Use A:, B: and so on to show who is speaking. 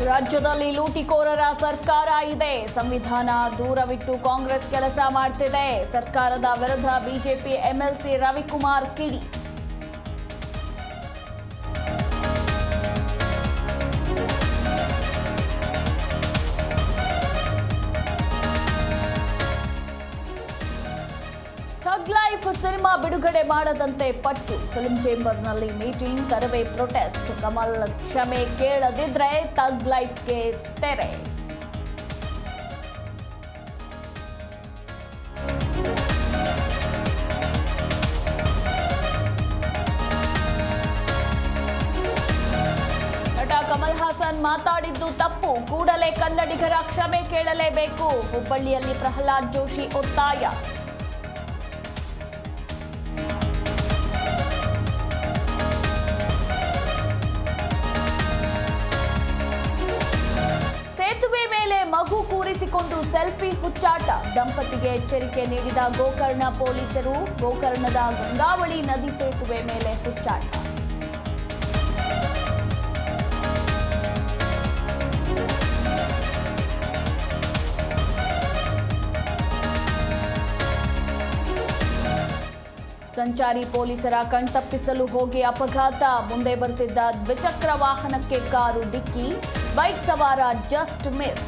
A: ರಾಜ್ಯದಲ್ಲಿ ಲೂಟಿಕೋರರ ಸರ್ಕಾರ ಇದೆ. ಸಂವಿಧಾನ ದೂರವಿಟ್ಟು ಕಾಂಗ್ರೆಸ್ ಕೆಲಸ ಮಾಡ್ತಿದೆ. ಸರ್ಕಾರದ ವಿರುದ್ಧ ಬಿಜೆಪಿ ಎಂಎಲ್ಸಿ ರವಿಕುಮಾರ್ ಕಿಡಿ. ಥಗ್ ಲೈಫ್ ಸಿನಿಮಾ ಬಿಡುಗಡೆ ಮಾಡದಂತೆ ಪಟ್ಟು. ಫಿಲ್ಮ್ ಚೇಂಬರ್ನಲ್ಲಿ ಮೀಟಿಂಗ್, ಕರವೇ ಪ್ರೊಟೆಸ್ಟ್. ಕಮಲ್ ಕ್ಷಮೆ ಕೇಳದಿದ್ರೆ ಥಗ್ ಲೈಫ್ಗೆ ತೆರೆ. ನಟ ಕಮಲ್ ಹಾಸನ್ ಮಾತಾಡಿದ್ದು ತಪ್ಪು. ಕೂಡಲೇ ಕನ್ನಡಿಗರ ಕ್ಷಮೆ ಕೇಳಲೇಬೇಕು. ಹುಬ್ಬಳ್ಳಿಯಲ್ಲಿ ಪ್ರಹ್ಲಾದ್ ಜೋಶಿ ಒತ್ತಾಯ. ಸೇತುವೆ ಮೇಲೆ ಮಗು ಕೂರಿಸಿಕೊಂಡು ಸೆಲ್ಫಿ ಹುಚ್ಚಾಟ. ದಂಪತಿಗೆ ಎಚ್ಚರಿಕೆ ನೀಡಿದ ಗೋಕರ್ಣ ಪೊಲೀಸರು. ಗೋಕರ್ಣದ ಗಂಗಾವಳಿ ನದಿ ಸೇತುವೆ ಮೇಲೆ ಹುಚ್ಚಾಟ. ಸಂಚಾರಿ ಪೊಲೀಸರ ಕಣ್ತಪ್ಪಿಸಲು ಹೋಗಿ ಅಪಘಾತ. ಮುಂದೆ ಬರ್ತಿದ್ದ ದ್ವಿಚಕ್ರ ವಾಹನಕ್ಕೆ ಕಾರು ಡಿಕ್ಕಿ. ಬೈಕ್ ಸವಾರ ಜಸ್ಟ್ ಮಿಸ್.